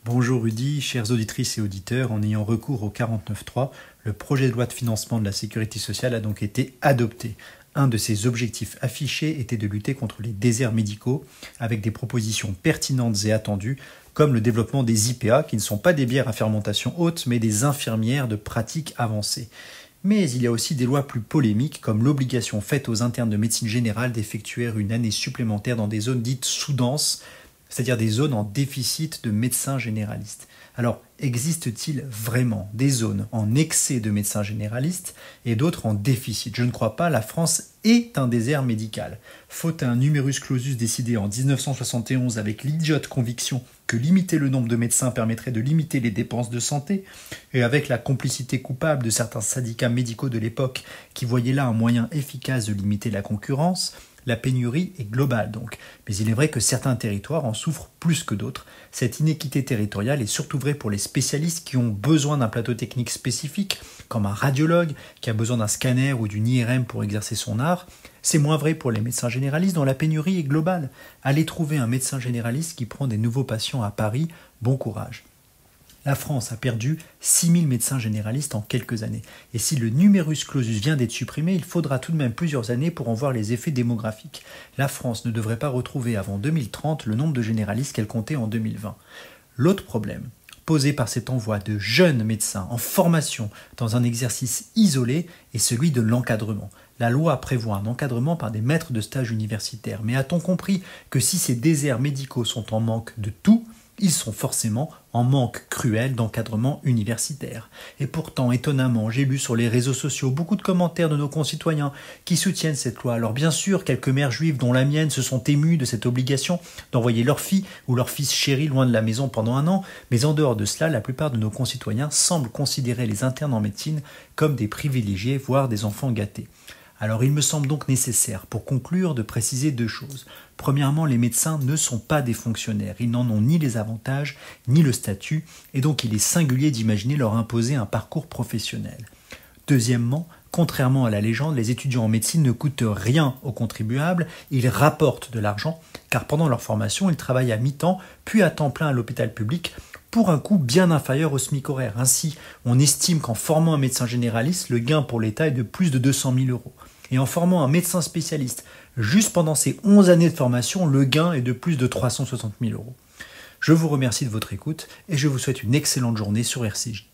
Bonjour Rudy, chères auditrices et auditeurs, en ayant recours au 49.3, le projet de loi de financement de la sécurité sociale a donc été adopté. Un de ses objectifs affichés était de lutter contre les déserts médicaux avec des propositions pertinentes et attendues comme le développement des IPA qui ne sont pas des bières à fermentation haute mais des infirmières de pratique avancée. Mais il y a aussi des lois plus polémiques comme l'obligation faite aux internes de médecine générale d'effectuer une année supplémentaire dans des zones dites sous-denses, c'est-à-dire des zones en déficit de médecins généralistes. Alors, existe-t-il vraiment des zones en excès de médecins généralistes et d'autres en déficit? Je ne crois pas, la France est un désert médical. Faute à un numerus clausus décidé en 1971 avec l'idiote conviction que limiter le nombre de médecins permettrait de limiter les dépenses de santé, et avec la complicité coupable de certains syndicats médicaux de l'époque qui voyaient là un moyen efficace de limiter la concurrence, la pénurie est globale donc, mais il est vrai que certains territoires en souffrent plus que d'autres. Cette inéquité territoriale est surtout vraie pour les spécialistes qui ont besoin d'un plateau technique spécifique, comme un radiologue qui a besoin d'un scanner ou d'une IRM pour exercer son art. C'est moins vrai pour les médecins généralistes dont la pénurie est globale. Allez trouver un médecin généraliste qui prend des nouveaux patients à Paris, bon courage. La France a perdu 6000 médecins généralistes en quelques années. Et si le numerus clausus vient d'être supprimé, il faudra tout de même plusieurs années pour en voir les effets démographiques. La France ne devrait pas retrouver avant 2030 le nombre de généralistes qu'elle comptait en 2020. L'autre problème, posé par cet envoi de jeunes médecins en formation dans un exercice isolé, est celui de l'encadrement. La loi prévoit un encadrement par des maîtres de stage universitaires. Mais a-t-on compris que si ces déserts médicaux sont en manque de tout, ils sont forcément en manque cruel d'encadrement universitaire. Et pourtant, étonnamment, j'ai lu sur les réseaux sociaux beaucoup de commentaires de nos concitoyens qui soutiennent cette loi. Alors bien sûr, quelques mères juives, dont la mienne, se sont émues de cette obligation d'envoyer leur fille ou leur fils chéri loin de la maison pendant un an, mais en dehors de cela, la plupart de nos concitoyens semblent considérer les internes en médecine comme des privilégiés, voire des enfants gâtés. Alors il me semble donc nécessaire, pour conclure, de préciser deux choses. Premièrement, les médecins ne sont pas des fonctionnaires, ils n'en ont ni les avantages, ni le statut, et donc il est singulier d'imaginer leur imposer un parcours professionnel. Deuxièmement, contrairement à la légende, les étudiants en médecine ne coûtent rien aux contribuables, ils rapportent de l'argent, car pendant leur formation, ils travaillent à mi-temps, puis à temps plein à l'hôpital public, pour un coût bien inférieur au SMIC horaire. Ainsi, on estime qu'en formant un médecin généraliste, le gain pour l'État est de plus de 200 000 €. Et en formant un médecin spécialiste, juste pendant ces 11 années de formation, le gain est de plus de 360 000 €. Je vous remercie de votre écoute et je vous souhaite une excellente journée sur RCJ.